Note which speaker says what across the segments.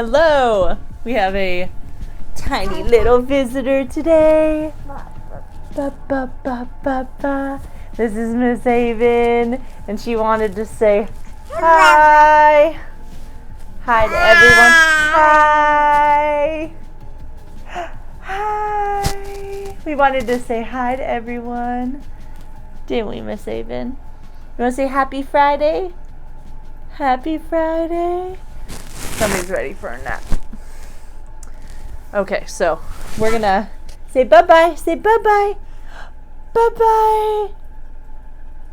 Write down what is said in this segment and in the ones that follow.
Speaker 1: Hello! We have a tiny little visitor today. Ba, ba, ba, ba, ba. This is Miss Haven, and she wanted to say hi. Hi to everyone. Hi. Hi. We wanted to say hi to everyone. Didn't we, Miss Haven? You want to say happy Friday? Happy Friday. Somebody's ready for a nap. Okay, so we're gonna say bye-bye. Say bye-bye. Bye-bye.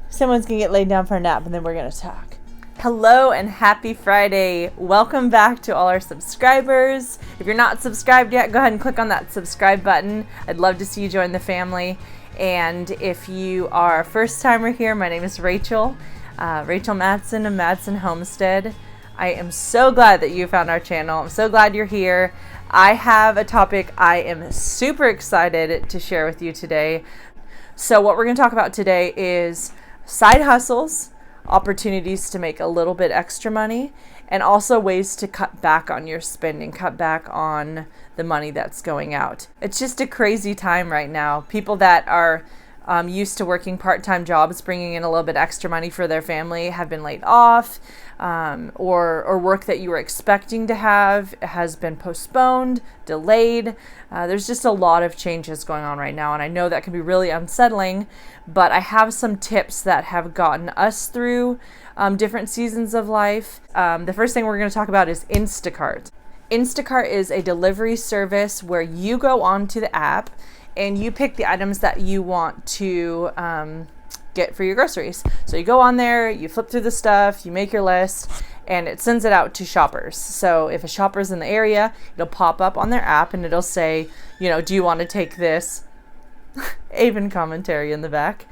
Speaker 1: Someone's gonna get laid down for a nap, and then we're gonna talk. Hello and happy Friday. Welcome back to all our subscribers. If you're not subscribed yet, go ahead and click on that subscribe button. I'd love to see you join the family. And if you are a first timer here, my name is Rachel. Rachel Madsen of Madsen Homestead. I am so glad that you found our channel. I'm so glad you're here. I have a topic I am super excited to share with you today. So what we're going to talk about today is side hustles, opportunities to make a little bit extra money, and also ways to cut back on your spending, cut back on the money that's going out. It's just a crazy time right now. People that are used to working part-time jobs, bringing in a little bit extra money for their family, have been laid off, or work that you were expecting to have has been postponed, delayed. There's just a lot of changes going on right now, and I know that can be really unsettling, but I have some tips that have gotten us through different seasons of life. The first thing we're going to talk about is Instacart. Instacart is a delivery service where you go onto the app and you pick the items that you want to get for your groceries. So you go on there, you flip through the stuff, you make your list, and it sends it out to shoppers. So if a shopper's in the area, it'll pop up on their app and it'll say, do you want to take this? Avon commentary in the back.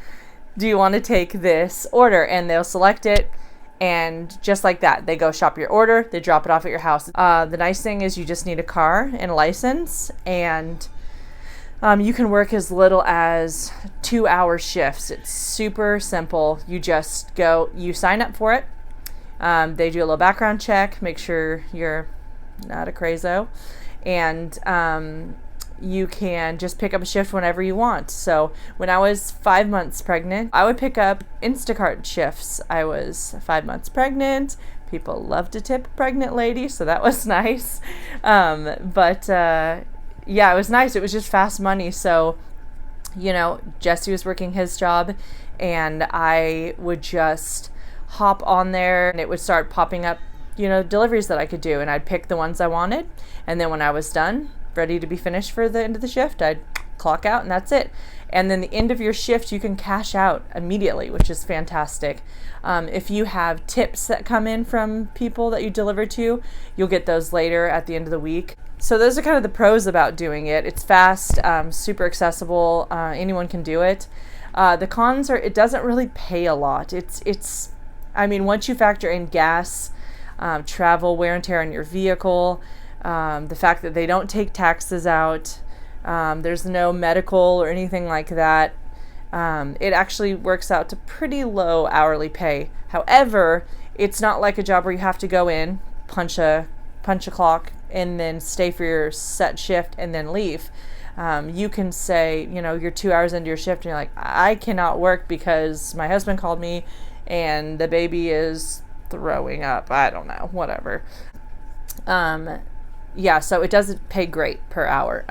Speaker 1: Do you want to take this order? And they'll select it. And just like that, they go shop your order, they drop it off at your house. The nice thing is you just need a car and a license, and you can work as little as 2-hour shifts. It's super simple. You just go, you sign up for it. They do a little background check, make sure you're not a crazo. And you can just pick up a shift whenever you want. So when I was 5 months pregnant, I would pick up Instacart shifts. I was 5 months pregnant. People love to tip a pregnant lady, so that was nice. Yeah, it was nice. It was just fast money. So, Jesse was working his job, and I would just hop on there, and it would start popping up, deliveries that I could do, and I'd pick the ones I wanted. And then when I was done, ready to be finished for the end of the shift, I'd clock out, and that's it. And then the end of your shift, you can cash out immediately, which is fantastic. If you have tips that come in from people that you deliver to, you'll get those later at the end of the week. So those are kind of the pros about doing it. It's fast, super accessible. Anyone can do it. The cons are it doesn't really pay a lot. Once you factor in gas, travel, wear and tear on your vehicle, the fact that they don't take taxes out, there's no medical or anything like that. It actually works out to pretty low hourly pay. However, it's not like a job where you have to go in, punch a clock, and then stay for your set shift and then leave. You can say, you're 2 hours into your shift and you're like, I cannot work because my husband called me and the baby is throwing up. I don't know, whatever. So it doesn't pay great per hour.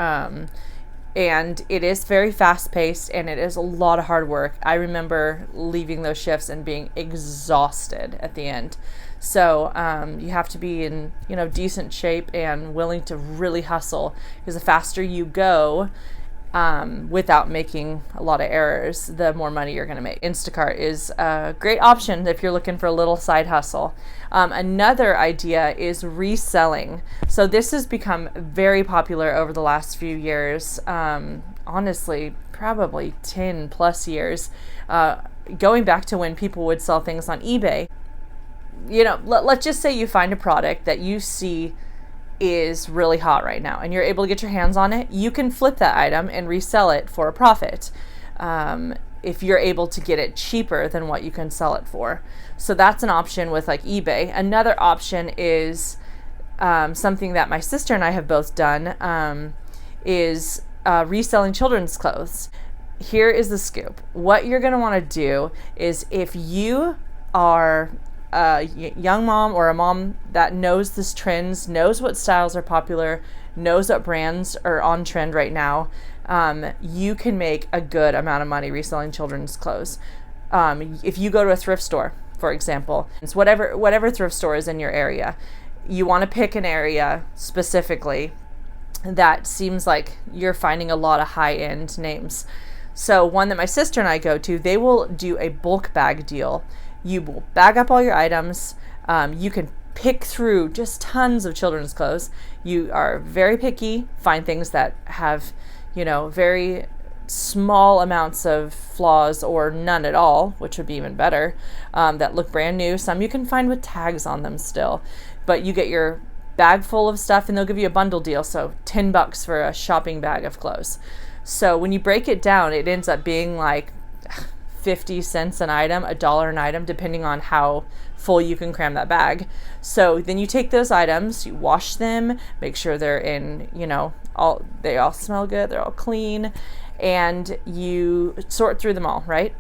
Speaker 1: And it is very fast paced, and it is a lot of hard work. I remember leaving those shifts and being exhausted at the end. So you have to be in, decent shape and willing to really hustle, because the faster you go, without making a lot of errors, the more money you're going to make. Instacart is a great option if you're looking for a little side hustle. Another idea is reselling. So this has become very popular over the last few years. Honestly, probably 10 plus years, going back to when people would sell things on eBay. Let's just say you find a product that you see is really hot right now and you're able to get your hands on it. You can flip that item and resell it for a profit. if you're able to get it cheaper than what you can sell it for. So that's an option with like eBay. Another option is something that my sister and I have both done is reselling children's clothes. Here is the scoop. What you're going to want to do is, if you are a young mom or a mom that knows this trends, knows what styles are popular, knows what brands are on trend right now, you can make a good amount of money reselling children's clothes. If you go to a thrift store, for example, it's whatever thrift store is in your area, you want to pick an area specifically that seems like you're finding a lot of high-end names. So one that my sister and I go to, they will do a bulk bag deal. You will bag up all your items. You can pick through just tons of children's clothes. You are very picky, find things that have, very small amounts of flaws or none at all, which would be even better, that look brand new. Some you can find with tags on them still, but you get your bag full of stuff and they'll give you a bundle deal. So $10 for a shopping bag of clothes. So when you break it down, it ends up being like 50 cents an item, $1 an item, depending on how full you can cram that bag. So then you take those items, you wash them, make sure they're in, they all smell good, they're all clean, and you sort through them all, right?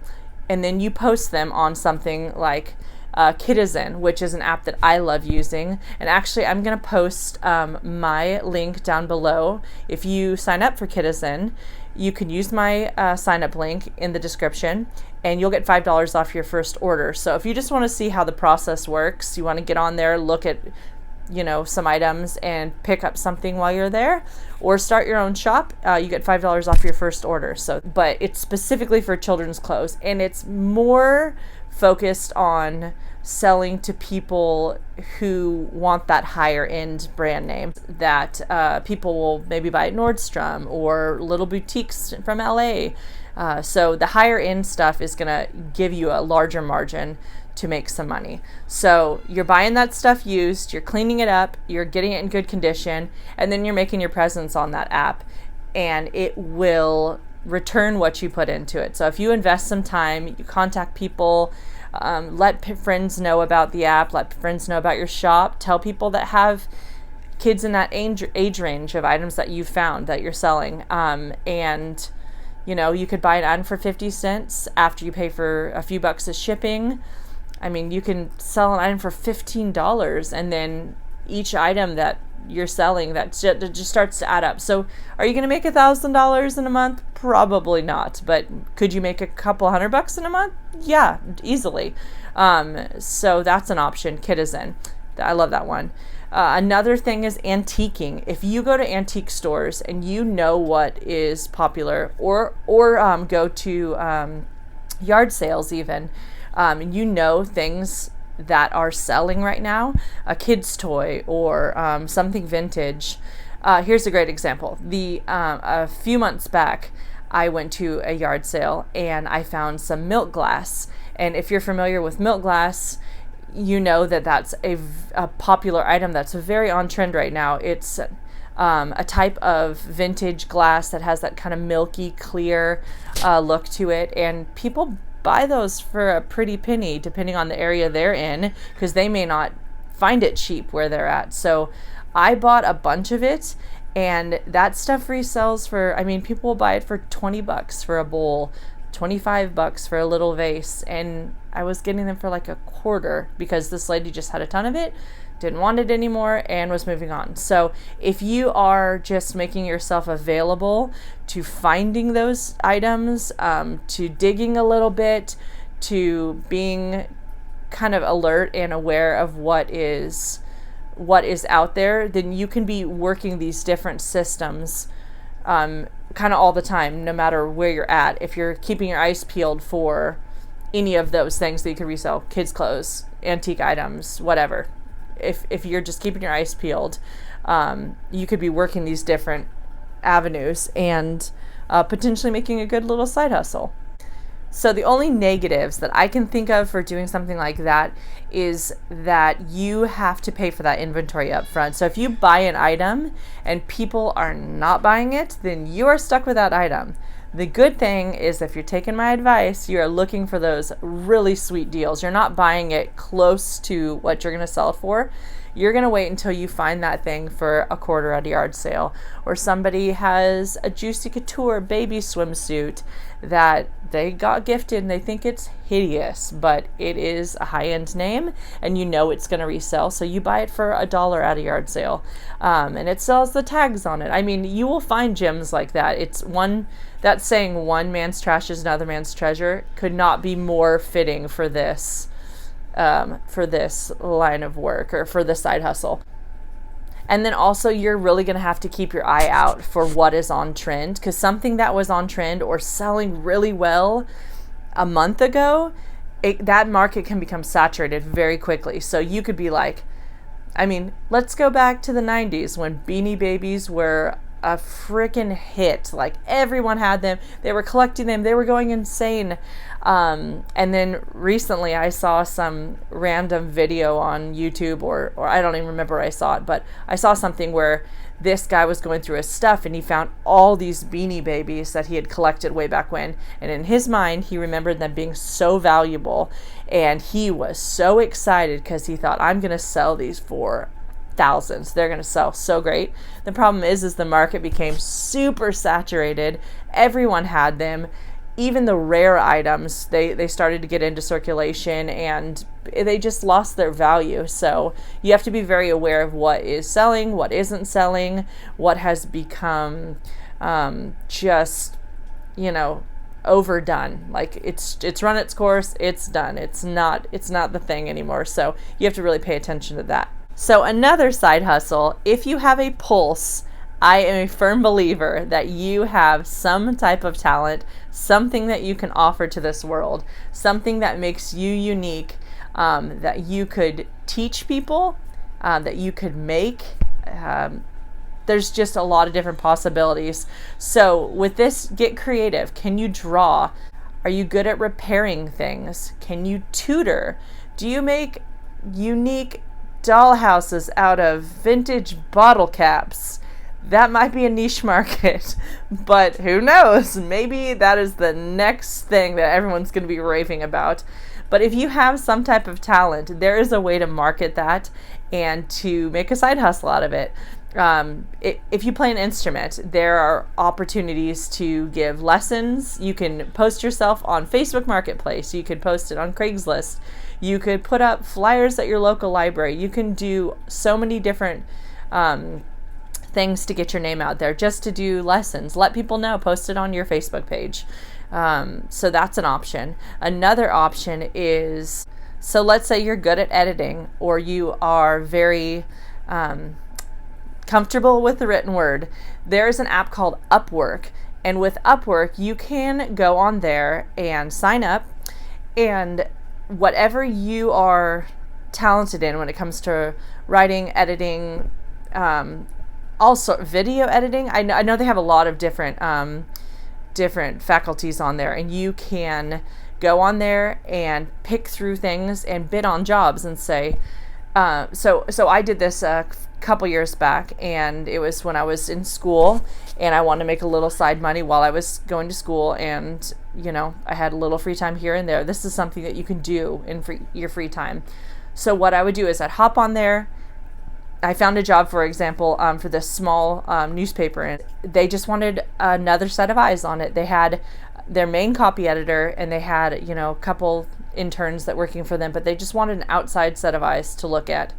Speaker 1: And then you post them on something like Kitizen, which is an app that I love using. And actually, I'm going to post my link down below. If you sign up for Kitizen, you can use my sign up link in the description, and you'll get $5 off your first order. So if you just want to see how the process works, you want to get on there, look at some items and pick up something while you're there, or start your own shop, you get $5 off your first order. So, but it's specifically for children's clothes, and it's more focused on selling to people who want that higher end brand name that people will maybe buy at Nordstrom or little boutiques from LA. So the higher end stuff is going to give you a larger margin to make some money. So you're buying that stuff used, you're cleaning it up, you're getting it in good condition, and then you're making your presence on that app, and it will return what you put into it. So if you invest some time, you contact people, let friends know about the app, let friends know about your shop, tell people that have kids in that age range of items that you've found that you're selling, and you could buy an item for 50 cents after you pay for a few bucks of shipping. I mean, you can sell an item for $15, and then each item that you're selling, that just starts to add up. So are you going to make $1,000 in a month? Probably not. But could you make a couple $100 in a month? Yeah, easily. So that's an option, Kitizen. I love that one. Another thing is antiquing. If you go to antique stores and you know what is popular, or go to yard sales even, and you know things that are selling right now, a kid's toy or something vintage. Here's a great example. A few months back, I went to a yard sale and I found some milk glass. And if you're familiar with milk glass, you know that that's a popular item that's very on trend right now. It's a type of vintage glass that has that kind of milky, clear look to it. And people buy those for a pretty penny, depending on the area they're in, because they may not find it cheap where they're at. So I bought a bunch of it, and that stuff resells for, people will buy it for $20 for a bowl, $25 for a little vase, and I was getting them for like a quarter because this lady just had a ton of it, didn't want it anymore, and was moving on. So if you are just making yourself available to finding those items, to digging a little bit, to being kind of alert and aware of what is out there, then you can be working these different systems kind of all the time, no matter where you're at. If you're keeping your eyes peeled for any of those things that you can resell, kids' clothes, antique items, whatever. If you're just keeping your eyes peeled, you could be working these different avenues and potentially making a good little side hustle. So the only negatives that I can think of for doing something like that is that you have to pay for that inventory up front. So if you buy an item and people are not buying it, then you are stuck with that item. The good thing is, if you're taking my advice, you are looking for those really sweet deals. You're not buying it close to what you're going to sell it for. you're going to wait until you find that thing for a quarter at a yard sale. Or somebody has a Juicy Couture baby swimsuit that they got gifted and they think it's hideous, but it is a high-end name and you know it's going to resell, so you buy it for $1 at a yard sale, and it sells the tags on it. I mean, you will find gems like that. That saying, one man's trash is another man's treasure, could not be more fitting for this line of work, or for the side hustle. And then also, you're really going to have to keep your eye out for what is on trend, because something that was on trend or selling really well a month ago, that market can become saturated very quickly. So you could be like, I mean, let's go back to the 90s when Beanie Babies were a freaking hit. Like, everyone had them. They were collecting them. They were going insane. And then recently I saw some random video on YouTube, or I don't even remember where I saw it, but I saw something where this guy was going through his stuff and he found all these Beanie Babies that he had collected way back when. And in his mind, he remembered them being so valuable. And he was so excited because he thought, I'm going to sell these for thousands. They're going to sell so great. The problem is the market became super saturated. Everyone had them. Even the rare items, they started to get into circulation and they just lost their value. So you have to be very aware of what is selling, what isn't selling, what has become just, overdone. Like, it's run its course, it's done. It's not the thing anymore. So you have to really pay attention to that. So another side hustle, if you have a pulse, I am a firm believer that you have some type of talent, something that you can offer to this world, something that makes you unique, that you could teach people, that you could make. There's just a lot of different possibilities. So with this, get creative. Can you draw? Are you good at repairing things? Can you tutor? Do you make unique dollhouses out of vintage bottle caps? That might be a niche market, but who knows? Maybe that is the next thing that everyone's going to be raving about. But if you have some type of talent, there is a way to market that and to make a side hustle out of it. If you play an instrument, there are opportunities to give lessons. You can post yourself on Facebook Marketplace. You could post it on Craigslist. You could put up flyers at your local library. You can do so many different things to get your name out there, just to do lessons. Let people know, post it on your Facebook page. So that's an option. Another option is, so let's say you're good at editing, or you are very comfortable with the written word. There's an app called Upwork, and with Upwork you can go on there and sign up, and whatever you are talented in when it comes to writing, editing, also video editing. I know they have a lot of different faculties on there, and you can go on there and pick through things and bid on jobs and say, so I did this a couple years back, and it was when I was in school and I wanted to make a little side money while I was going to school, and I had a little free time here and there. This is something that you can do in your free time. So what I would do is I'd hop on there. I found a job, for example, for this small newspaper, and they just wanted another set of eyes on it. They had their main copy editor, and they had, a couple interns that working for them, but they just wanted an outside set of eyes to look at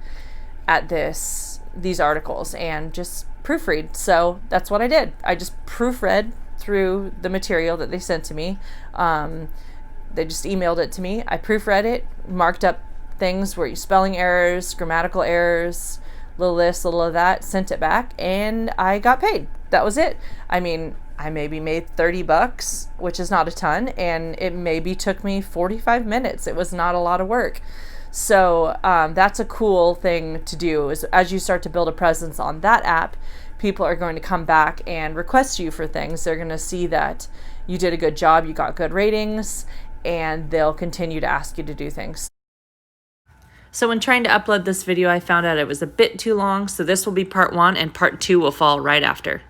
Speaker 1: these articles and just proofread. So that's what I did. I just proofread through the material that they sent to me. They just emailed it to me. I proofread it, marked up things where spelling errors, grammatical errors, little this, little of that, sent it back, and I got paid. That was it. I mean, I maybe made $30, which is not a ton, and it maybe took me 45 minutes. It was not a lot of work. So that's a cool thing to do, is as you start to build a presence on that app, people are going to come back and request you for things. They're going to see that you did a good job, you got good ratings, and they'll continue to ask you to do things. So when trying to upload this video, I found out it was a bit too long, so this will be part 1 and part 2 will follow right after.